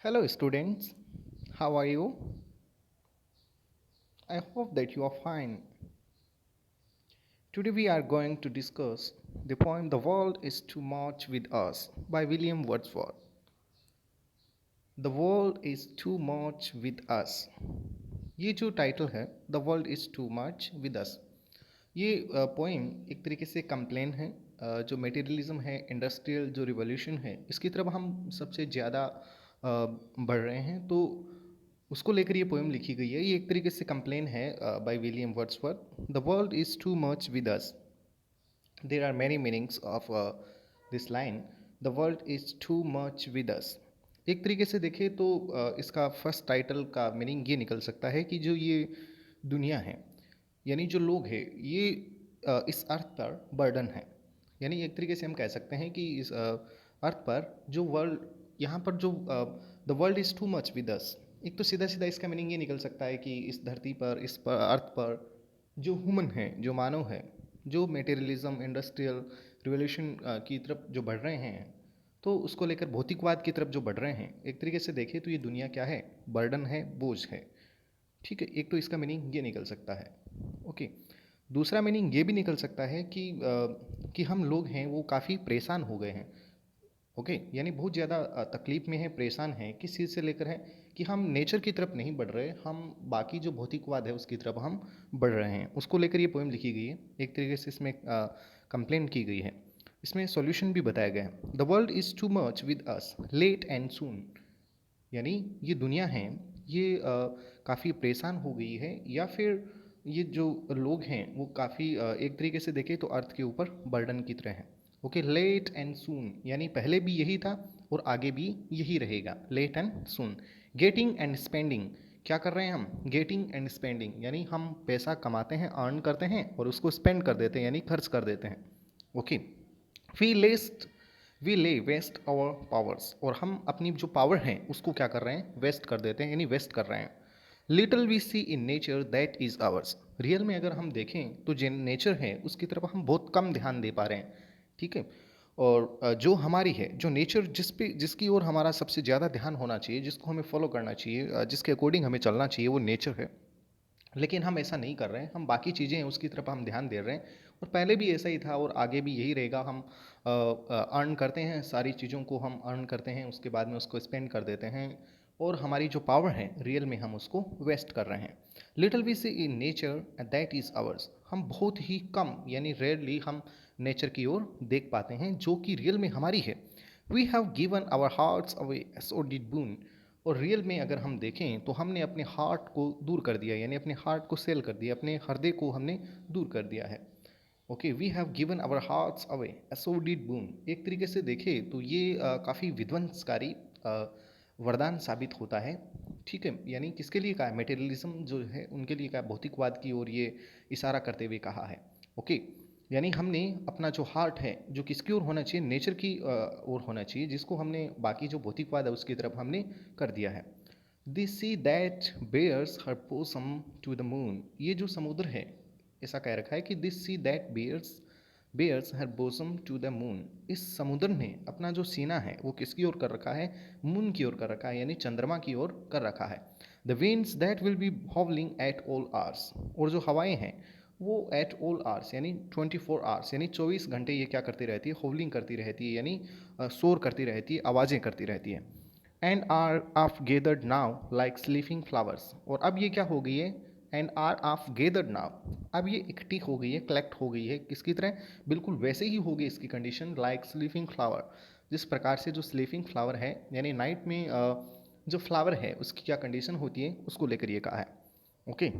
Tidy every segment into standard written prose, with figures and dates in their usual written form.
Hello, students. How are you? I hope that you are fine. Today, we are going to discuss the poem The World is Too Much with Us by William Wordsworth. The World is Too Much with Us. ये जो title है the world is too much with अस, ये poem एक तरीके से complain है। जो materialism है, इंडस्ट्रियल जो रिवॉल्यूशन है, इसकी तरफ हम सबसे ज़्यादा बढ़ रहे हैं, तो उसको लेकर ये पोइम लिखी गई है। ये एक तरीके से कंप्लेन है by William Wordsworth. The world is too much with us. There are many meanings of this line, the world is too much with us. एक तरीके से देखें तो इसका फर्स्ट टाइटल का मीनिंग ये निकल सकता है कि जो ये दुनिया है, यानी जो लोग हैं, ये इस अर्थ पर बर्डन है। यानी एक तरीके से हम कह सकते हैं कि इस अर्थ पर जो वर्ल्ड, यहाँ पर जो the world is too much with us, एक तो सीधा सीधा इसका मीनिंग ये निकल सकता है कि इस धरती पर, इस पर, अर्थ पर जो ह्यूमन है, जो मानव है, जो मटेरियलिज्म, इंडस्ट्रियल रिवोल्यूशन की तरफ जो बढ़ रहे हैं, तो उसको लेकर भौतिकवाद की तरफ जो बढ़ रहे हैं, एक तरीके से देखें तो ये दुनिया क्या है? बर्डन है, बोझ है। ठीक है, एक तो इसका मीनिंग ये निकल सकता है। ओके, दूसरा मीनिंग ये भी निकल सकता है कि हम लोग हैं वो काफ़ी परेशान हो गए हैं। ओके, यानी बहुत ज़्यादा तकलीफ़ में है, परेशान हैं। किस चीज़ से लेकर है कि हम नेचर की तरफ नहीं बढ़ रहे, हम बाकी जो भौतिकवाद है उसकी तरफ हम बढ़ रहे हैं। उसको लेकर ये पोएम लिखी गई है। एक तरीके से इसमें कंप्लेन की गई है। इसमें सॉल्यूशन भी बताया गया है। The world is too much with us late and soon. यानी ये दुनिया है, ये काफ़ी परेशान हो गई है, या फिर ये जो लोग हैं वो काफ़ी एक तरीके से देखें तो अर्थ के ऊपर बर्डन की तरह है। ओके, लेट एंड सून यानी पहले भी यही था और आगे भी यही रहेगा। Late and soon. Getting and spending, क्या कर रहे हैं हम? गेटिंग एंड स्पेंडिंग यानी हम पैसा कमाते हैं, अर्न करते हैं और उसको स्पेंड कर देते हैं, यानी खर्च कर देते हैं। ओके, वी लेस्ट वी ले वेस्ट आवर पावर्स, और हम अपनी जो पावर हैं उसको क्या कर रहे हैं? वेस्ट कर देते हैं, यानी वेस्ट कर रहे हैं। Little we see in nature that is ours. Real में अगर हम देखें तो जो नेचर है उसकी तरफ हम बहुत कम ध्यान दे पा रहे हैं। ठीक है, और जो हमारी है, जो नेचर जिसकी ओर हमारा सबसे ज़्यादा ध्यान होना चाहिए, जिसको हमें फॉलो करना चाहिए, जिसके अकॉर्डिंग हमें चलना चाहिए, वो नेचर है। लेकिन हम ऐसा नहीं कर रहे हैं, हम बाकी चीज़ें हैं उसकी तरफ हम ध्यान दे रहे हैं, और पहले भी ऐसा ही था और आगे भी यही रहेगा। हम अर्न करते हैं, सारी चीज़ों को हम अर्न करते हैं, उसके बाद में उसको स्पेंड कर देते हैं, और हमारी जो पावर है रियल में हम उसको वेस्ट कर रहे हैं। Little we see in nature that is ours. हम बहुत ही कम यानी रेयरली हम नेचर की ओर देख पाते हैं जो कि रियल में हमारी है। We have given our hearts away sordid boon. और रियल में अगर हम देखें तो हमने अपने हार्ट को दूर कर दिया, यानी अपने हार्ट को सेल कर दिया, अपने हृदय को हमने दूर कर दिया है। Okay, we have given our hearts away sordid boon. एक तरीके से देखें तो ये काफ़ी विध्वंसकारी वरदान साबित होता है। ठीक है, यानी किसके लिए कहा है? मटेरियलिज्म जो है उनके लिए कहा, भौतिकवाद की ओर ये इशारा करते हुए कहा है। ओके, यानी हमने अपना जो हार्ट है, जो किसकी ओर होना चाहिए? नेचर की ओर होना चाहिए, जिसको हमने बाकी जो भौतिकवाद है उसकी तरफ हमने कर दिया है। This sea that bears her bosom to the moon. ये जो समुद्र है, ऐसा कह रखा है कि this sea that bears her bosom to the moon. इस समुद्र ने अपना जो सीना है वो किसकी ओर कर रखा है? मून की ओर कर रखा है, यानी चंद्रमा की ओर कर रखा है। The winds that will be howling at all hours. और जो हवाएं हैं वो एट ऑल आवर्स यानी 24 आवर्स, यानी 24 घंटे ये क्या करती रहती है? होवलिंग करती रहती है, यानी शोर करती रहती है, आवाज़ें करती रहती है। And are up gathered now like sleeping flowers. और अब ये क्या हो गई है? And are up gathered now. अब ये इकट्ठी हो गई है, कलेक्ट हो गई है, किसकी तरह? बिल्कुल वैसे ही होगी इसकी कंडीशन, लाइक स्लीपिंग फ्लावर। जिस प्रकार से जो स्लीपिंग फ्लावर है, यानी नाइट में जो फ्लावर है उसकी क्या कंडीशन होती है, उसको लेकर ये कहा है। ओके,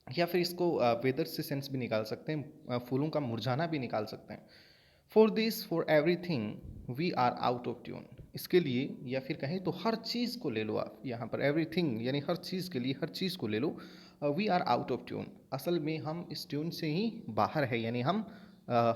या फिर इसको वेदर से सेंस भी निकाल सकते हैं, फूलों का मुरझाना भी निकाल सकते हैं। For this for everything we are out of tune. इसके लिए, या फिर कहें तो हर चीज़ को ले लो आप, यहाँ पर एवरीथिंग यानी हर चीज़ के लिए, हर चीज़ को ले लो। We are out of tune, असल में हम इस ट्यून से ही बाहर है, यानी हम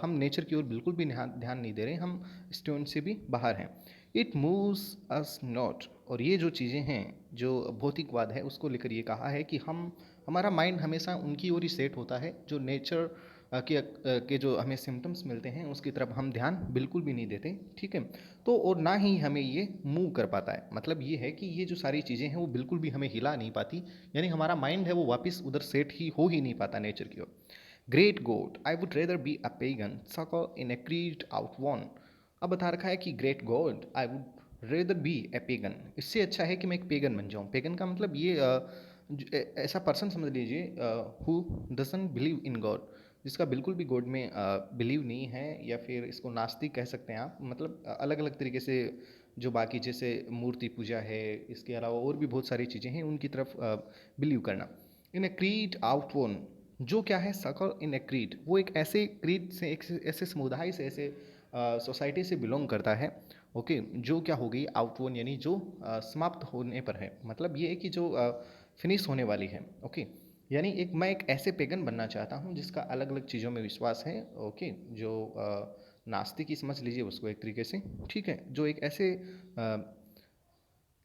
नेचर की ओर बिल्कुल भी ध्यान नहीं दे रहे, हम इस ट्यून से भी बाहर हैं। It moves us not. और ये जो चीज़ें हैं, जो भौतिकवाद है उसको लेकर ये कहा है कि हमारा माइंड हमेशा उनकी ओर ही सेट होता है जो नेचर के जो हमें सिम्टम्स मिलते हैं उसकी तरफ हम ध्यान बिल्कुल भी नहीं देते, ठीक है। तो और ना ही हमें ये मूव कर पाता है, मतलब ये है कि ये जो सारी चीज़ें हैं वो बिल्कुल भी हमें हिला नहीं पाती, यानी हमारा माइंड है वो वापस उधर सेट ही नहीं पाता नेचर की ओर। Great god, I would rather be a pagan sucker in a creed outworn। अब बता रखा है कि great god I would rather B A pagan, इससे अच्छा है कि मैं एक पेगन बन जाऊँ। पेगन का मतलब ये ऐसा पर्सन समझ लीजिए who doesn't believe in God, जिसका बिल्कुल भी गॉड में बिलीव नहीं है, या फिर इसको नास्तिक कह सकते हैं आप, मतलब अलग अलग तरीके से जो बाकी जैसे मूर्ति पूजा है, इसके अलावा और भी बहुत सारी चीज़ें हैं उनकी तरफ बिलीव करना। इन ए क्रीड आउटवोन, जो क्या है सकल इन ए क्रीड, वो एक ऐसे क्रीड से, एक ऐसे समुदाय से, ऐसे सोसाइटी से बिलोंग करता है, ओके, जो क्या हो गई आउटवोन, यानी जो समाप्त होने पर है, मतलब ये है कि जो फिनिश होने वाली है, ओके। यानी मैं एक ऐसे पेगन बनना चाहता हूँ जिसका अलग अलग चीज़ों में विश्वास है, ओके, जो नास्तिक ही समझ लीजिए उसको एक तरीके से, ठीक है, जो एक ऐसे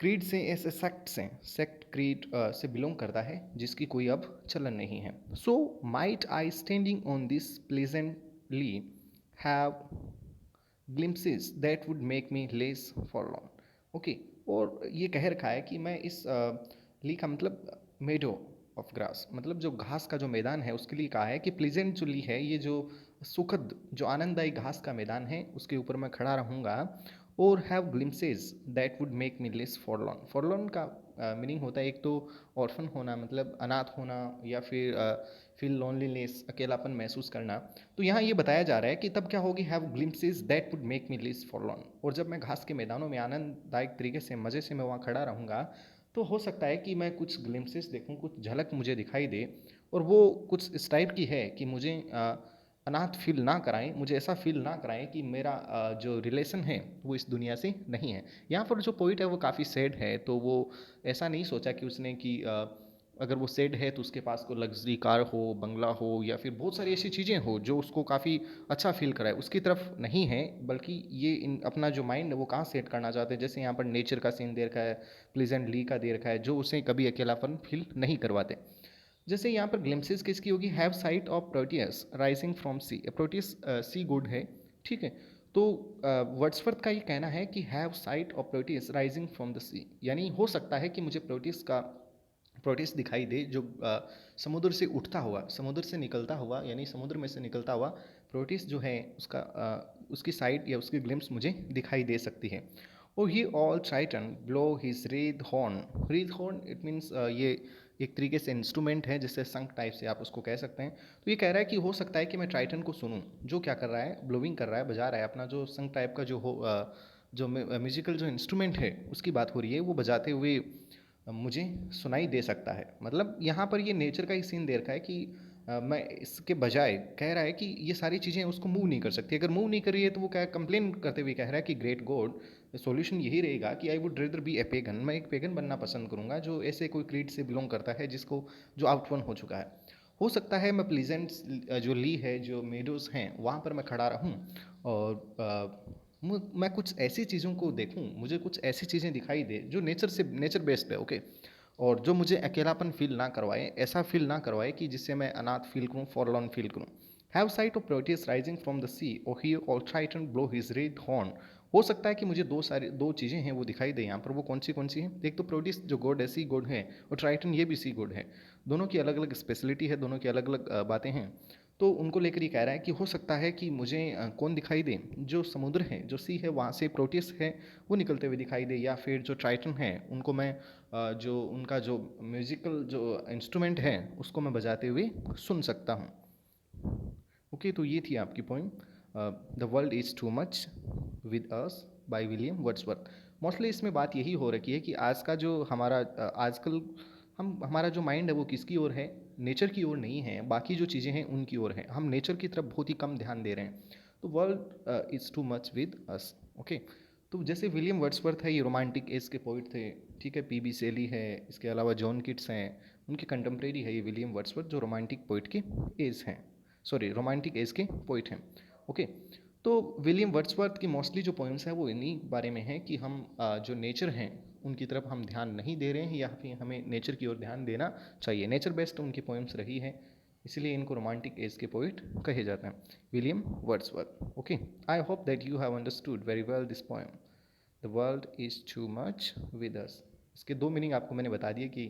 क्रीड से, ऐसे सेक्ट क्रीड से बिलोंग करता है जिसकी कोई अब चलन नहीं है। So might I standing on this pleasant lea have glimpses that would make me less forlorn, okay. और ये कह रखा है कि मैं इस ली का मतलब मेडो ऑफ ग्रास, मतलब जो घास का जो मैदान है उसके लिए कहा है कि प्लीजेंट जो ली है, ये जो सुखद जो आनंददायी घास का मैदान है उसके ऊपर मैं खड़ा रहूँगा, और have glimpses that would make me less forlorn. Forlorn का मीनिंग होता है एक तो ऑर्फन होना, मतलब अनाथ होना, या फिर फील लोनलीनेस, अकेलापन महसूस करना। तो यहाँ ये बताया जा रहा है कि तब क्या होगी, have glimpses that would make me less forlorn, और जब मैं घास के मैदानों में आनंददायक तरीके से मज़े से मैं वहाँ खड़ा रहूँगा, तो हो सकता है कि मैं कुछ ग्लिम्पसेस देखूँ, कुछ झलक मुझे दिखाई दे, और वो कुछ इस टाइप की है कि मुझे अनाथ फील ना कराएं, मुझे ऐसा फील ना कराएं कि मेरा जो रिलेशन है वो इस दुनिया से नहीं है। यहाँ पर जो पोइट है वो काफ़ी सैड है, तो वो ऐसा नहीं सोचा कि उसने कि अगर वो सैड है तो उसके पास कोई लग्जरी कार हो, बंगला हो, या फिर बहुत सारी ऐसी चीज़ें हो जो उसको काफ़ी अच्छा फील कराए, उसकी तरफ नहीं है, बल्कि ये अपना जो माइंड है वो कहाँ सेट करना चाहते हैं। जैसे यहाँ पर नेचर का सीन दे रखा है, प्लीजेंट ली का दे रखा है, जो उसे कभी अकेलापन फील नहीं करवाते। जैसे यहाँ पर ग्लिम्पसेस किसकी होगी, have sight of Proteus rising from sea, Proteus sea good है, ठीक है। तो वर्ड्सवर्थ का ये कहना है कि have sight of Proteus rising from the sea, यानी हो सकता है कि मुझे प्रोटियस दिखाई दे जो समुद्र से उठता हुआ, समुद्र से निकलता हुआ, यानी समुद्र में से निकलता हुआ प्रोटियस जो है उसका उसकी साइट या उसकी ग्लिम्स मुझे दिखाई दे सकती है। और hear old Triton blow his reed horn, reed horn it means ये एक तरीके से इंस्ट्रूमेंट है, जिससे संक टाइप से आप उसको कह सकते हैं। तो ये कह रहा है कि हो सकता है कि मैं ट्राइटन को सुनूं, जो क्या कर रहा है, ब्लोइंग कर रहा है, बजा रहा है अपना जो संक टाइप का जो हो जो म्यूजिकल जो इंस्ट्रूमेंट है उसकी बात हो रही है, वो बजाते हुए मुझे सुनाई दे सकता है। मतलब यहाँ पर ये नेचर का ही सीन दे रखा है कि मैं इसके बजाय कह रहा है कि ये सारी चीज़ें उसको मूव नहीं कर सकती। अगर मूव नहीं कर रही है तो वो क्या कंप्लेन करते हुए कह रहा है कि ग्रेट गॉड, सॉल्यूशन यही रहेगा कि आई would rather B A pagan, मैं एक पेगन बनना पसंद करूंगा जो ऐसे कोई क्रीड से बिलोंग करता है जिसको जो आउटवन हो चुका है। हो सकता है मैं प्लीजेंट जो ली है, जो मेडोज हैं, वहाँ पर मैं खड़ा रहूँ, और मैं कुछ ऐसी चीज़ों को देखूं, मुझे कुछ ऐसी चीज़ें दिखाई दे जो नेचर बेस्ड है, ओके, और जो मुझे अकेलापन फील ना करवाए, ऐसा फील ना करवाए कि जिससे मैं अनाथ फील करूँ, फॉरलॉर्न फील करूँ। Have sight of Proteus rising from the sea or hear old Triton blow his reed horn. हो सकता है कि मुझे दो चीज़ें हैं वो दिखाई दे यहाँ पर, वो कौन सी हैं? एक तो प्रोटियस जो गॉड है, सी गॉड है, और ट्राइटन ये भी सी गॉड है। दोनों की अलग अलग स्पेशलिटी है, दोनों की अलग अलग बातें हैं। तो उनको लेकर ये कह रहा है कि हो सकता है कि मुझे कौन दिखाई दे, जो समुद्र है, जो सी है, वहाँ से प्रोटियस है वो निकलते हुए दिखाई दे, या फिर जो ट्राइटन है उनको मैं जो उनका जो म्यूजिकल जो इंस्ट्रूमेंट है उसको मैं बजाते हुए सुन सकता हूँ। ओके, तो ये थी आपकी point, the world is too much with us bye William Wordsworth. Mostly इसमें बात यही हो रखी है कि आज का जो हमारा आजकल हमारा जो माइंड है वो किसकी ओर है, नेचर की ओर नहीं है, बाकी जो चीज़ें हैं उनकी ओर है, हम नेचर की तरफ बहुत ही कम ध्यान दे रहे हैं। तो world is too much with us, okay. तो जैसे विलियम वर्ड्सवर्थ है, ये रोमांटिक एज के पोइट थे, ठीक है, पीबी शेली है, इसके अलावा जॉन किट्स हैं, उनके कंटेम्प्रेरी है ये विलियम वर्ड्सवर्थ, जो रोमांटिक पोइट के एज हैं, सॉरी रोमांटिक एज के पोइट हैं, ओके। तो विलियम वर्ड्सवर्थ की मोस्टली जो पोइम्स हैं वो इन्हीं बारे में है कि हम जो नेचर हैं उनकी तरफ हम ध्यान नहीं दे रहे हैं, या फिर हमें नेचर की ओर ध्यान देना चाहिए। नेचर बेस्ड उनकी पोइम्स रही है, इसीलिए इनको रोमांटिक एज के पोइट कहे जाते हैं, William Wordsworth. Okay, I hope that you have understood very well this poem, the world is too much with अस। इसके दो मीनिंग आपको मैंने बता दिए कि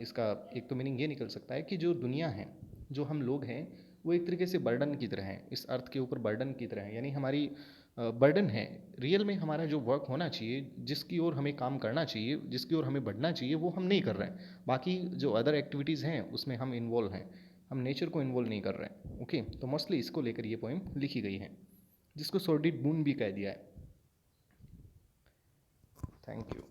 इसका एक तो मीनिंग ये निकल सकता है कि जो दुनिया है, जो हम लोग हैं, वो एक तरीके से बर्डन की तरह है, इस अर्थ के ऊपर बर्डन की तरह है, यानी हमारी बर्डन है। रियल में हमारा जो वर्क होना चाहिए, जिसकी ओर हमें काम करना चाहिए, जिसकी ओर हमें बढ़ना चाहिए, वो हम नहीं कर रहे हैं। बाकी जो अदर एक्टिविटीज़ हैं उसमें हम इन्वॉल्व हैं, हम नेचर को इन्वॉल्व नहीं कर रहे हैं। ओके, तो मोस्टली इसको लेकर ये पोइम लिखी गई है, जिसको सोर्डिड मून भी कह दिया है। Thank you.